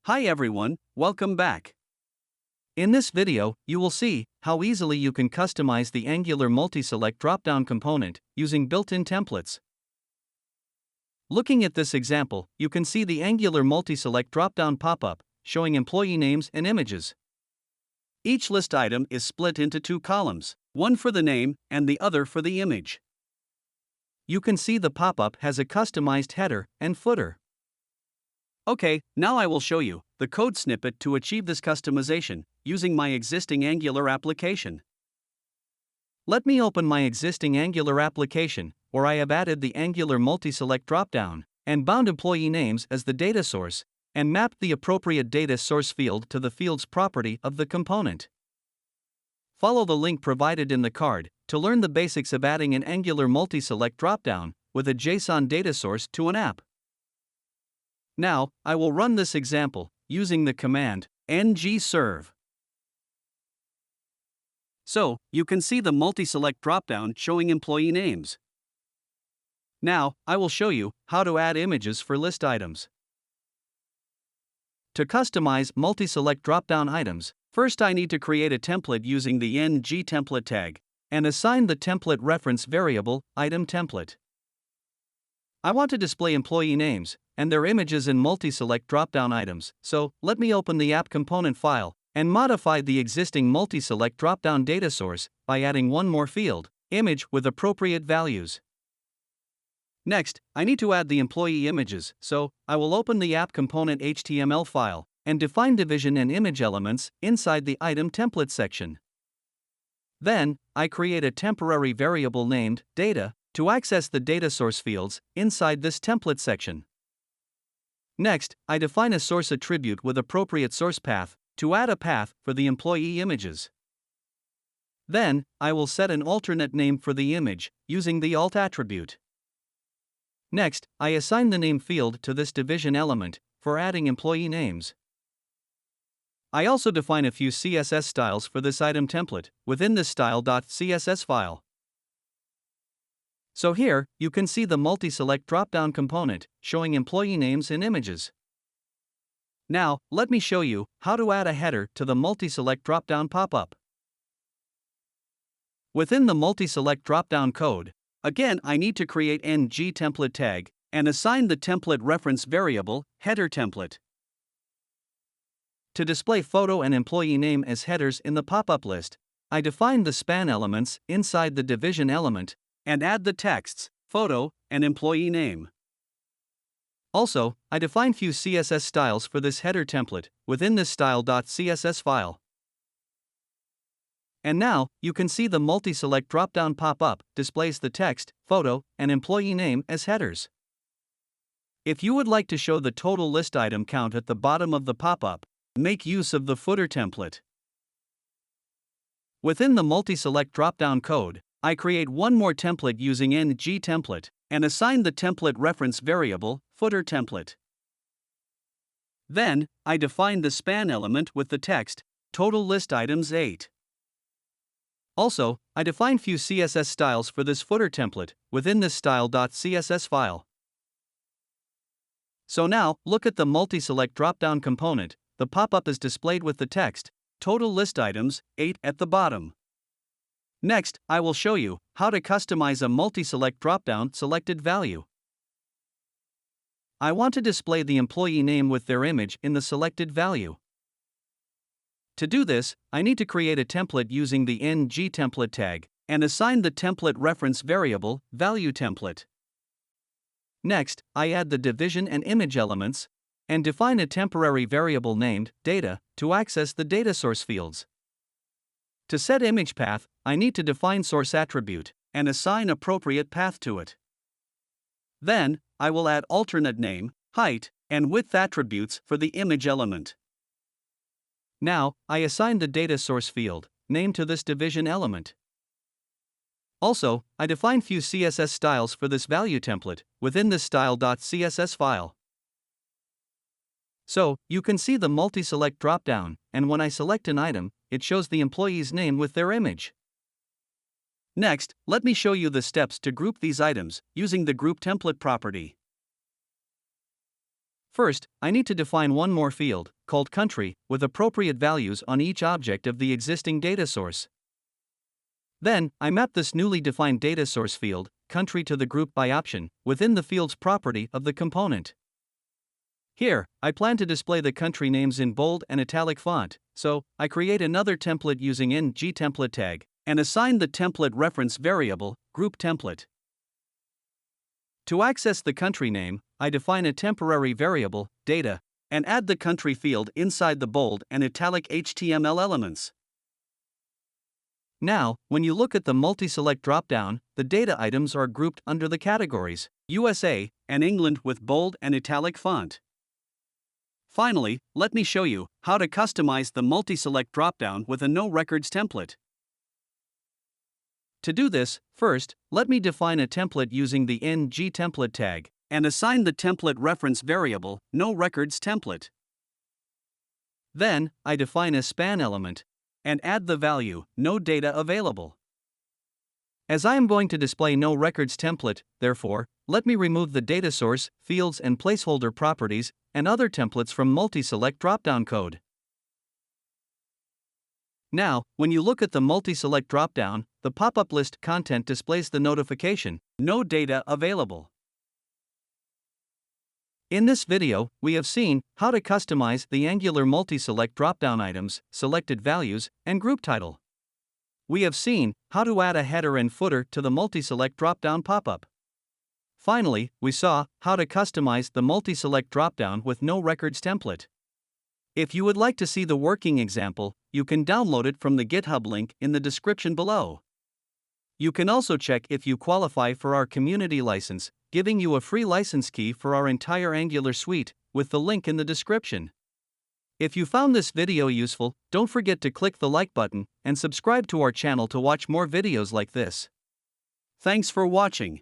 Hi everyone, welcome back. In this video, you will see how easily you can customize the Angular MultiSelect Dropdown component using built-in templates. Looking at this example, you can see the Angular MultiSelect Dropdown pop-up, showing employee names and images. Each list item is split into two columns, one for the name and the other for the image. You can see the pop-up has a customized header and footer. Okay, now I will show you the code snippet to achieve this customization using my existing Angular application. Let me open my existing Angular application, where I have added the Angular MultiSelect dropdown and bound employee names as the data source, and mapped the appropriate data source field to the field's property of the component. Follow the link provided in the card to learn the basics of adding an Angular MultiSelect dropdown with a JSON data source to an app. Now, I will run this example using the command ngserve. So, you can see the MultiSelect dropdown showing employee names. Now, I will show you how to add images for list items. To customize MultiSelect dropdown items, first I need to create a template using the ngTemplate tag and assign the template reference variable item template. I want to display employee names and their images in MultiSelect dropdown items, so let me open the app component file and modify the existing MultiSelect dropdown data source by adding one more field, image with appropriate values. Next, I need to add the employee images, so I will open the app component HTML file and define division and image elements inside the item template section. Then, I create a temporary variable named data to access the data source fields inside this template section. Next, I define a source attribute with appropriate source path to add a path for the employee images. Then, I will set an alternate name for the image using the alt attribute. Next, I assign the name field to this division element for adding employee names. I also define a few CSS styles for this item template within this style.css file. So here, you can see the MultiSelect dropdown component showing employee names and images. Now, let me show you how to add a header to the MultiSelect dropdown pop-up. Within the MultiSelect dropdown code, again I need to create ngTemplate tag and assign the template reference variable header template. To display photo and employee name as headers in the pop-up list, I define the span elements inside the division element and add the texts, photo, and employee name. Also, I define few CSS styles for this header template within this style.css file. And now, you can see the MultiSelect dropdown pop-up displays the text, photo, and employee name as headers. If you would like to show the total list item count at the bottom of the pop-up, make use of the footer template. Within the MultiSelect dropdown code, I create one more template using ngTemplate and assign the template reference variable footer template. Then, I define the span element with the text total list items 8. Also, I define few CSS styles for this footer template within this style.css file. So now, look at the MultiSelect dropdown component. The pop-up is displayed with the text total list items 8 at the bottom. Next, I will show you how to customize a MultiSelect dropdown selected value. I want to display the employee name with their image in the selected value. To do this, I need to create a template using the ngTemplate tag and assign the template reference variable value template. Next, I add the division and image elements and define a temporary variable named data to access the data source fields. To set image path, I need to define source attribute and assign appropriate path to it. Then, I will add alternate name, height, and width attributes for the image element. Now, I assign the data source field name to this division element. Also, I define few CSS styles for this value template within this style.css file. So, you can see the MultiSelect dropdown, and when I select an item, it shows the employee's name with their image. Next, let me show you the steps to group these items using the group template property. First, I need to define one more field, called country, with appropriate values on each object of the existing data source. Then, I map this newly defined data source field, country, to the group by option, within the field's property of the component. Here, I plan to display the country names in bold and italic font, so I create another template using ngTemplate tag, and assign the template reference variable, group template. To access the country name, I define a temporary variable, data, and add the country field inside the bold and italic HTML elements. Now, when you look at the MultiSelect dropdown, the data items are grouped under the categories USA and England with bold and italic font. Finally, let me show you how to customize the MultiSelect dropdown with a No Records template. To do this, first, let me define a template using the ngTemplate tag, and assign the template reference variable, No Records template. Then, I define a span element, and add the value, no data available. As I am going to display No Records template, therefore, let me remove the data source, fields and placeholder properties, and other templates from MultiSelect dropdown code. Now, when you look at the MultiSelect dropdown, the pop-up list content displays the notification, No Data Available. In this video, we have seen how to customize the Angular MultiSelect dropdown items, selected values, and group title. We have seen how to add a header and footer to the MultiSelect dropdown pop-up. Finally, we saw how to customize the MultiSelect dropdown with No Records template. If you would like to see the working example, you can download it from the GitHub link in the description below. You can also check if you qualify for our community license, giving you a free license key for our entire Angular suite, with the link in the description. If you found this video useful, don't forget to click the like button and subscribe to our channel to watch more videos like this. Thanks for watching.